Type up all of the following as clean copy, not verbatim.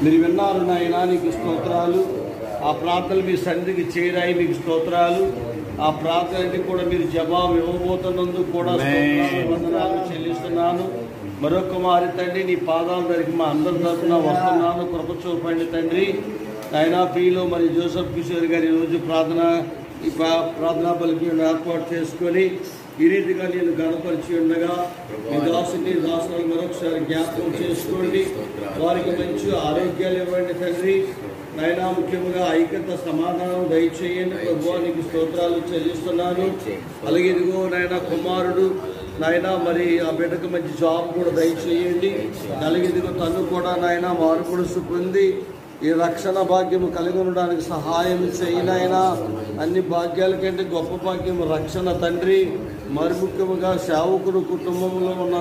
మీరు విన్నారు నాయనా, నీకు స్తోత్రాలు. ఆ ప్రార్థనలు మీ సన్నిధికి చేరాయి, మీకు స్తోత్రాలు. ఆ ప్రార్థనకి కూడా మీరు జవాబు ఇవ్వబోతున్నందుకు కూడా స్తోత్రాలు, వందనాలు చెల్లిస్తున్నాను. మరొక మారి తండ్రి, నీ పాదాల దగ్గరికి మా అందరి తరఫున వస్తున్నాను. కృప చూపండి తండ్రి. నాయనా, ప్రియులు మరి జోసెఫ్ కిషోర్ గారు ఈరోజు ప్రార్థనా బలికి ఏర్పాటు చేసుకొని ఈ రీతిగా నేను గణపరిచి ఉండగా మీ దాసులు మరొకసారి జ్ఞాపకం చేసుకోండి. వారికి మంచి ఆరోగ్యాలు ఇవ్వండి తండ్రి. నాయనా, ముఖ్యంగా ఐక్యత సమాధానం దయచేయండి. ప్రభువా, నీకు స్తోత్రాలు చెల్లిస్తున్నాను. అలాగే ఇదిగో నాయనా, కుమారుడు నాయనా, మరి ఆ బిడ్డకు మంచి జాబ్ కూడా దయచేయండి. అలాగే ఇదిగో తను కూడా నాయనా మారుమనసు పొంది ఈ రక్షణ భాగ్యము కలిగి ఉండడానికి సహాయం చేయనైనా. అన్ని భాగ్యాల కంటే గొప్ప భాగ్యం రక్షణ తండ్రి. మరి ముఖ్యముగా సేవకుడు కుటుంబంలో ఉన్న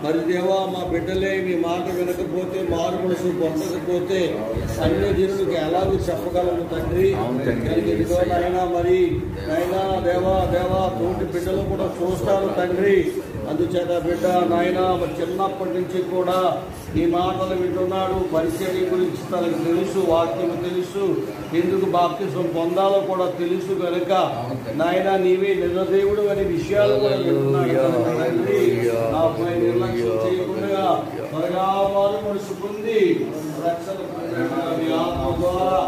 మరి దేవా, మా బిడ్డలే మీ మాట వినకపోతే, మారు మనసు పొందకపోతే అన్ని జనులకు ఎలాగూ చెప్పగలము తండ్రి. ఇదిగో నాయనా, మరి నాయనా దేవా తోటి బిడ్డలు కూడా చూస్తారు తండ్రి. అందుచేత బిడ్డ నాయనా మరి చిన్నప్పటి నుంచి కూడా నీ మాటలు వింటున్నాడు. పరిచర్య గురించి తనకు తెలుసు, వాక్యం తెలుసు, ఎందుకు బాప్తిసం పొందాలో కూడా తెలుసు కనుక నాయన నీవే నిజదేవుడు అనే విషయాలు కూడా వింటున్నాడు తండ్రి. నాపై నిర్లక్ష్యం చేయకుండా త్వరగా వారు మనసు పొంది రక్షణ ఆత్మ ద్వారా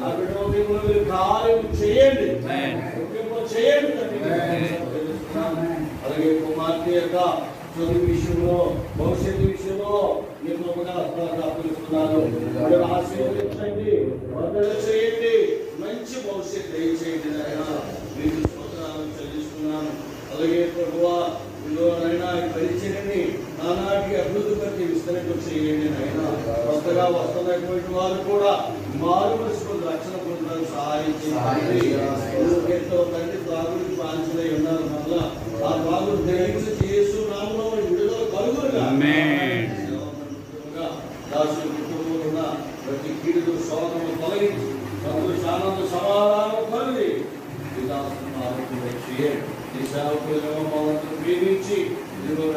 ఆ బిడ్డలు కార్యం చేయండి, అలాగే కుమార్తె యొక్క చదువు విషయంలో, భవిష్యత్తు విషయంలో మీ కృపగా పిలుస్తున్నాను. ఆశీర్వదించండి, వర్ధన చేయండి, మంచి భవిష్యత్తు దయచేయండి. మీకు స్తోత్రాలు చెల్లిస్తున్నాను. అలాగే ప్రభువా, ఇదిగోనైనా ఈ పరిచర్యని నానాటికి అభివృద్ధి పరిచి విస్తరింప చేయండి. అయినా కొత్తగా వస్తున్నటువంటి వారు కూడా మారు మనసుకొని రక్షణ పొందడానికి సహాయం చేయండి. తండ్రి త్రాగుడికి బాధ్యతై ఉన్నారు. మళ్ళా ఆ త్రాగుడు దయచేసి యేసు నామములో విడుదల కలుగునుగా. దాసుల కుటుంబంలో ఉన్న ప్రతి కీడులు శోకము తొలగించి సంతోష ఆనంద సమాధానం కలిగి ఈ దాసులను ఆరోగ్యం చేయండి. ఈ సేవకులను మమ్మల్ని ప్రేమించి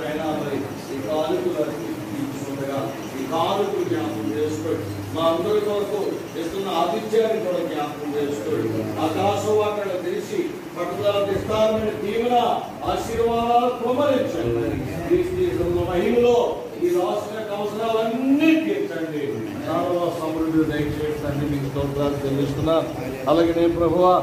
అయినా మరి ఈ కానుకలు తీసుకుండగా ఈ కానుకలు జ్ఞాపకం చేసుకోండి. మా అందరి కొరకు ఇస్తున్న ఆతిథ్యాన్ని కూడా జ్ఞాపకం చేసుకోండి. ఆకాశవాటలు తెలిసి పట్టుదల విస్తారమైన దీవెన ఆశీర్వాదాలు కుమరించండి. మహిమలో ఈ రాష్ట్ర అవసరాలన్నీ తీర్చండి. సమృద్ధి దయచేయండి. మీకు స్తోత్రాలు చెల్లిస్తున్నా. అలాగే నేను ప్రభువా